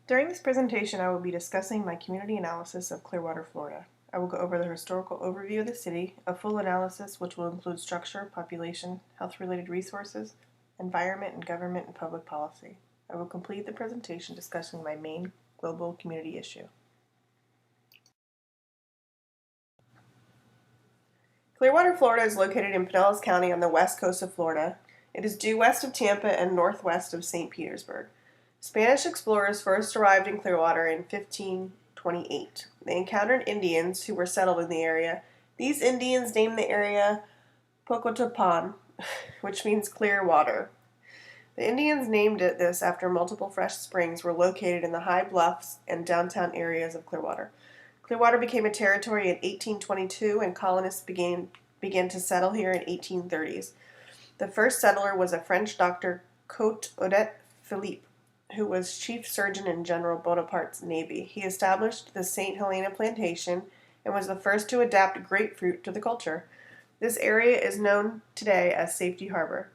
During this presentation, I will be discussing my community analysis of Clearwater, Florida. I will go over the historical overview of the city, a full analysis which will include structure, population, health-related resources, environment, and government and public policy. I will complete the presentation discussing my main global community issue. Clearwater, Florida is located in Pinellas County on the west coast of Florida. It is due west of Tampa and northwest of St. Petersburg. Spanish explorers first arrived in Clearwater in 1528. They encountered Indians who were settled in the area. These Indians named the area Pocotapan, which means clear water. The Indians named it this after multiple fresh springs were located in the high bluffs and downtown areas of Clearwater. Clearwater became a territory in 1822 and colonists began to settle here in 1830s. The first settler was a French doctor, Cote Odette Philippe, who was chief surgeon in General Bonaparte's navy. He established the St. Helena plantation and was the first to adapt grapefruit to the culture. This area is known today as Safety Harbor.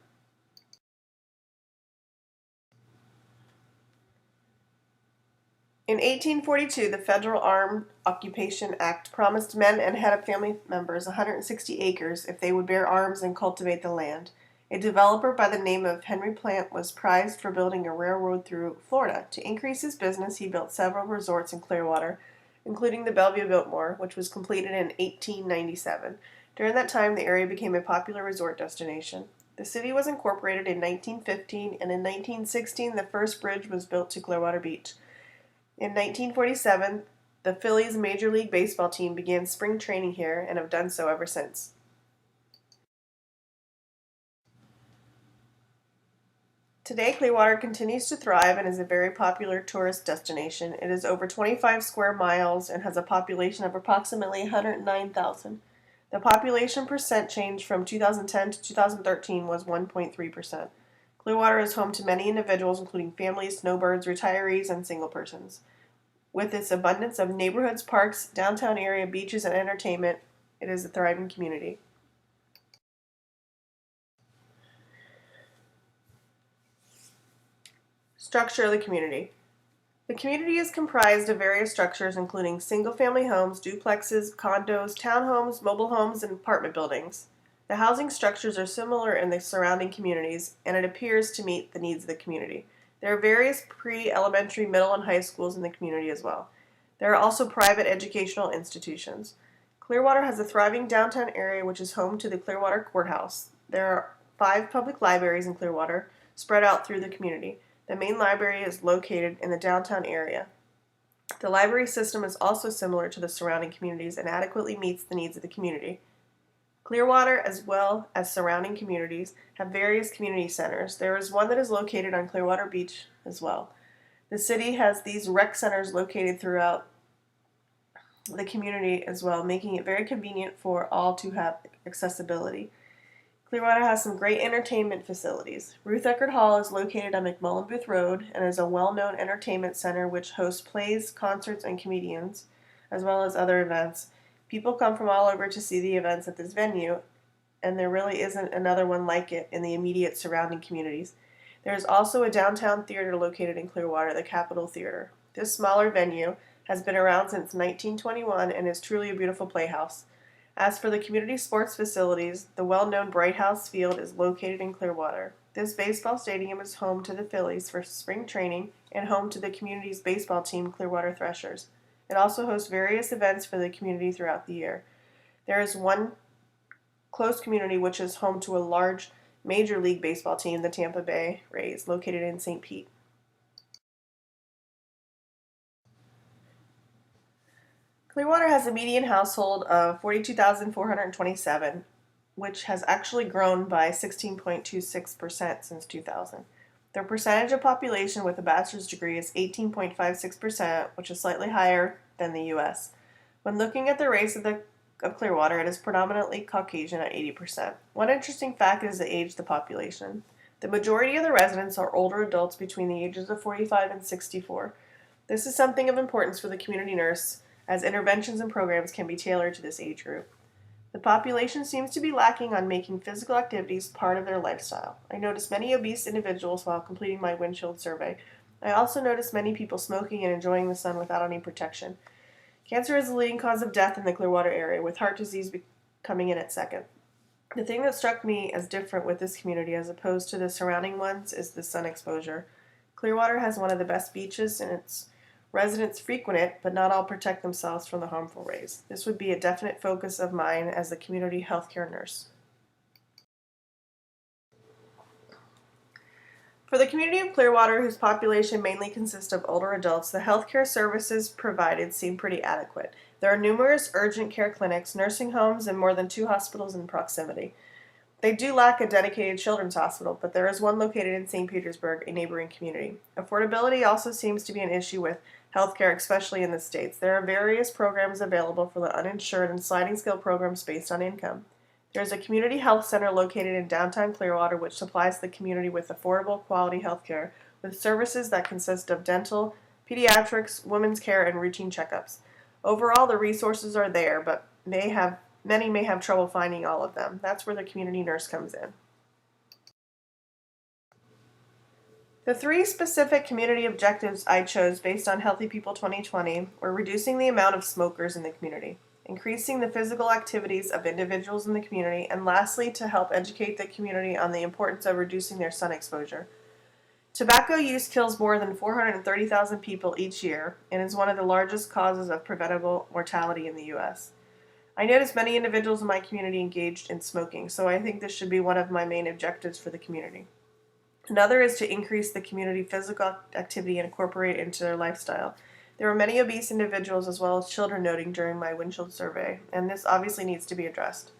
In 1842, the Federal Armed Occupation Act promised men and head of family members 160 acres if they would bear arms and cultivate the land. A developer by the name of Henry Plant was prized for building a railroad through Florida. To increase his business, he built several resorts in Clearwater, including the Bellevue Biltmore, which was completed in 1897. During that time, the area became a popular resort destination. The city was incorporated in 1915, and in 1916, the first bridge was built to Clearwater Beach. In 1947, the Phillies Major League Baseball team began spring training here and have done so ever since. Today, Clearwater continues to thrive and is a very popular tourist destination. It is over 25 square miles and has a population of approximately 109,000. The population percent change from 2010 to 2013 was 1.3%. Clearwater is home to many individuals, including families, snowbirds, retirees, and single persons. With its abundance of neighborhoods, parks, downtown area, beaches, and entertainment, it is a thriving community. Structure of the community. The community is comprised of various structures including single-family homes, duplexes, condos, townhomes, mobile homes, and apartment buildings. The housing structures are similar in the surrounding communities, and it appears to meet the needs of the community. There are various pre-elementary, middle, and high schools in the community as well. There are also private educational institutions. Clearwater has a thriving downtown area which is home to the Clearwater Courthouse. There are 5 public libraries in Clearwater, spread out through the community. The main library is located in the downtown area. The library system is also similar to the surrounding communities and adequately meets the needs of the community. Clearwater, as well as surrounding communities, have various community centers. There is one that is located on Clearwater Beach as well. The city has these rec centers located throughout the community as well, making it very convenient for all to have accessibility. Clearwater has some great entertainment facilities. Ruth Eckerd Hall is located on McMullen Booth Road and is a well-known entertainment center which hosts plays, concerts, and comedians, as well as other events. People come from all over to see the events at this venue, and there really isn't another one like it in the immediate surrounding communities. There is also a downtown theater located in Clearwater, the Capitol Theater. This smaller venue has been around since 1921 and is truly a beautiful playhouse. As for the community sports facilities, the well-known Bright House Field is located in Clearwater. This baseball stadium is home to the Phillies for spring training and home to the community's baseball team, Clearwater Threshers. It also hosts various events for the community throughout the year. There is one close community which is home to a large Major League Baseball team, the Tampa Bay Rays, located in St. Pete. Clearwater has a median household of 42,427, which has actually grown by 16.26% since 2000. Their percentage of population with a bachelor's degree is 18.56%, which is slightly higher than the U.S. When looking at the race of Clearwater, it is predominantly Caucasian at 80%. One interesting fact is the age of the population. The majority of the residents are older adults between the ages of 45 and 64. This is something of importance for the community nurse, as interventions and programs can be tailored to this age group. The population seems to be lacking on making physical activities part of their lifestyle. I noticed many obese individuals while completing my windshield survey. I also noticed many people smoking and enjoying the sun without any protection. Cancer is the leading cause of death in the Clearwater area, with heart disease coming in at second. The thing that struck me as different with this community as opposed to the surrounding ones is the sun exposure. Clearwater has one of the best beaches and its residents frequent it, but not all protect themselves from the harmful rays. This would be a definite focus of mine as the community healthcare nurse. For the community of Clearwater, whose population mainly consists of older adults, the healthcare services provided seem pretty adequate. There are numerous urgent care clinics, nursing homes, and more than 2 hospitals in proximity. They do lack a dedicated children's hospital, but there is one located in St. Petersburg, a neighboring community. Affordability also seems to be an issue with healthcare, especially in the States. There are various programs available for the uninsured and sliding scale programs based on income. There is a community health center located in downtown Clearwater which supplies the community with affordable, quality health care with services that consist of dental, pediatrics, women's care, and routine checkups. Overall, the resources are there, but many may have trouble finding all of them. That's where the community nurse comes in. The 3 specific community objectives I chose based on Healthy People 2020 were reducing the amount of smokers in the community, increasing the physical activities of individuals in the community, and lastly, to help educate the community on the importance of reducing their sun exposure. Tobacco use kills more than 430,000 people each year and is one of the largest causes of preventable mortality in the U.S. I noticed many individuals in my community engaged in smoking, so I think this should be one of my main objectives for the community. Another is to increase the community physical activity and incorporate it into their lifestyle. There were many obese individuals as well as children noting during my windshield survey, and this obviously needs to be addressed.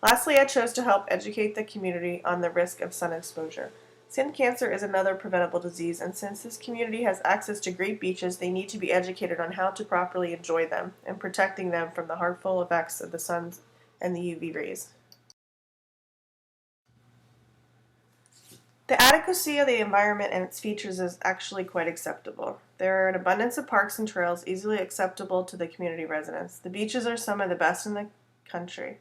Lastly, I chose to help educate the community on the risk of sun exposure. Skin cancer is another preventable disease, and since this community has access to great beaches, they need to be educated on how to properly enjoy them and protecting them from the harmful effects of the sun and the UV rays. The adequacy of the environment and its features is actually quite acceptable. There are an abundance of parks and trails easily acceptable to the community residents. The beaches are some of the best in the country.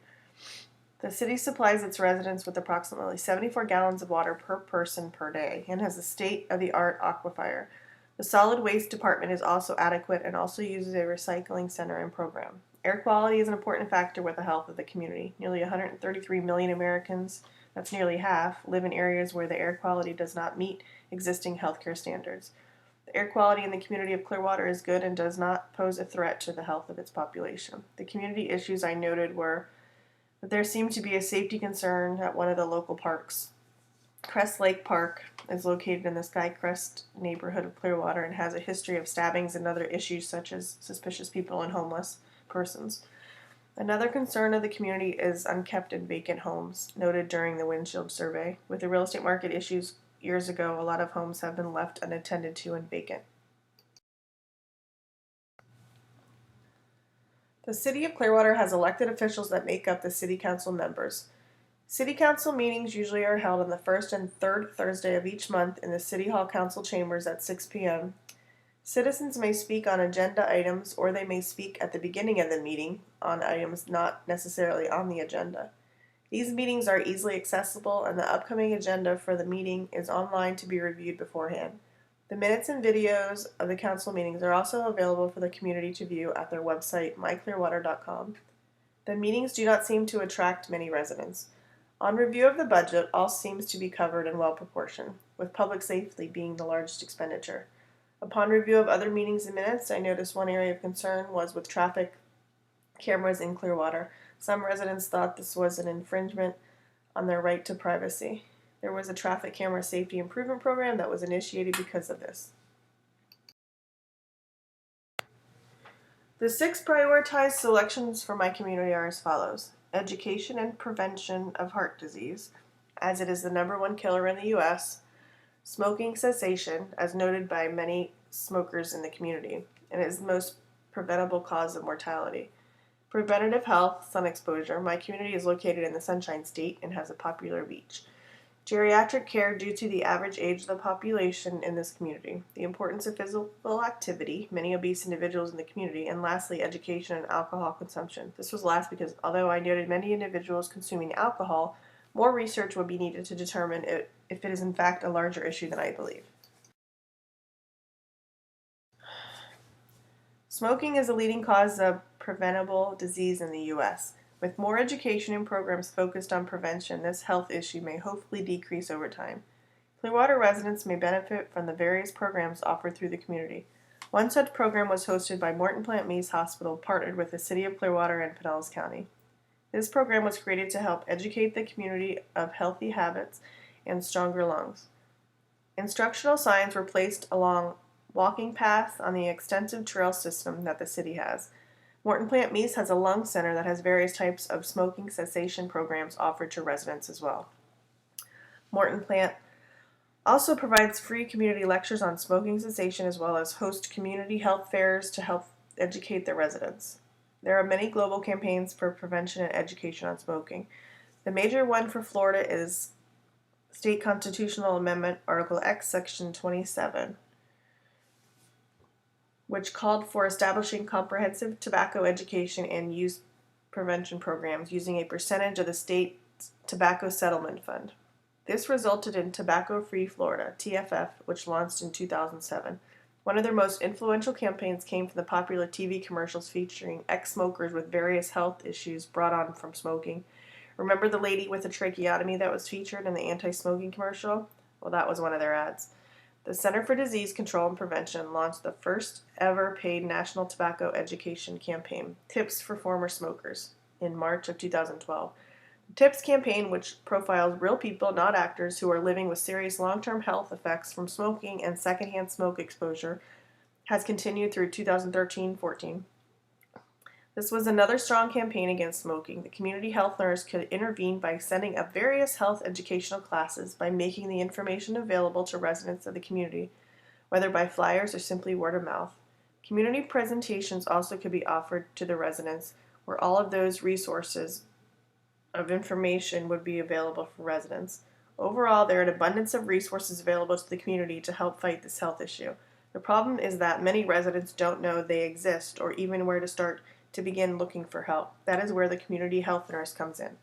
The city supplies its residents with approximately 74 gallons of water per person per day and has a state-of-the-art aquifer. The solid waste department is also adequate and also uses a recycling center and program. Air quality is an important factor with the health of the community. Nearly 133 million Americans, that's nearly half, live in areas where the air quality does not meet existing healthcare standards. The air quality in the community of Clearwater is good and does not pose a threat to the health of its population. The community issues I noted were that there seemed to be a safety concern at one of the local parks. Crest Lake Park is located in the Skycrest neighborhood of Clearwater and has a history of stabbings and other issues such as suspicious people and homeless persons. Another concern of the community is unkept and vacant homes, noted during the windshield survey. With the real estate market issues years ago, a lot of homes have been left unattended to and vacant. The City of Clearwater has elected officials that make up the City Council members. City Council meetings usually are held on the first and third Thursday of each month in the City Hall Council chambers at 6 p.m. Citizens may speak on agenda items or they may speak at the beginning of the meeting on items not necessarily on the agenda. These meetings are easily accessible and the upcoming agenda for the meeting is online to be reviewed beforehand. The minutes and videos of the council meetings are also available for the community to view at their website, myclearwater.com. The meetings do not seem to attract many residents. On review of the budget, all seems to be covered and well proportioned, with public safety being the largest expenditure. Upon review of other meetings and minutes, I noticed one area of concern was with traffic cameras in Clearwater. Some residents thought this was an infringement on their right to privacy. There was a traffic camera safety improvement program that was initiated because of this. The 6 prioritized selections for my community are as follows. Education and prevention of heart disease, as it is the #1 killer in the U.S., smoking cessation, as noted by many smokers in the community, and it is the most preventable cause of mortality. Preventative health, sun exposure. My community is located in the Sunshine State and has a popular beach. Geriatric care due to the average age of the population in this community. The importance of physical activity, many obese individuals in the community, and lastly, education and alcohol consumption. This was last because although I noted many individuals consuming alcohol, more research would be needed to determine if it is in fact a larger issue than I believe. Smoking is a leading cause of preventable disease in the U.S. With more education and programs focused on prevention, this health issue may hopefully decrease over time. Clearwater residents may benefit from the various programs offered through the community. One such program was hosted by Morton Plant Mease Hospital, partnered with the City of Clearwater and Pinellas County. This program was created to help educate the community of healthy habits and stronger lungs. Instructional signs were placed along walking paths on the extensive trail system that the city has. Morton Plant Mease has a lung center that has various types of smoking cessation programs offered to residents as well. Morton Plant also provides free community lectures on smoking cessation as well as host community health fairs to help educate their residents. There are many global campaigns for prevention and education on smoking. The major one for Florida is State Constitutional Amendment Article X, Section 27, which called for establishing comprehensive tobacco education and use prevention programs using a percentage of the state's tobacco settlement fund. This resulted in Tobacco Free Florida, TFF, which launched in 2007. One of their most influential campaigns came from the popular TV commercials featuring ex-smokers with various health issues brought on from smoking. Remember the lady with a tracheotomy that was featured in the anti-smoking commercial? Well, that was one of their ads. The Center for Disease Control and Prevention launched the first ever paid national tobacco education campaign, Tips for Former Smokers, in March of 2012. The TIPS campaign, which profiles real people, not actors, who are living with serious long-term health effects from smoking and secondhand smoke exposure, has continued through 2013-14. This was another strong campaign against smoking. The community health nurse could intervene by setting up various health educational classes by making the information available to residents of the community, whether by flyers or simply word of mouth. Community presentations also could be offered to the residents, where all of those resources of information would be available for residents. Overall, there are an abundance of resources available to the community to help fight this health issue. The problem is that many residents don't know they exist or even where to start to begin looking for help. That is where the community health nurse comes in.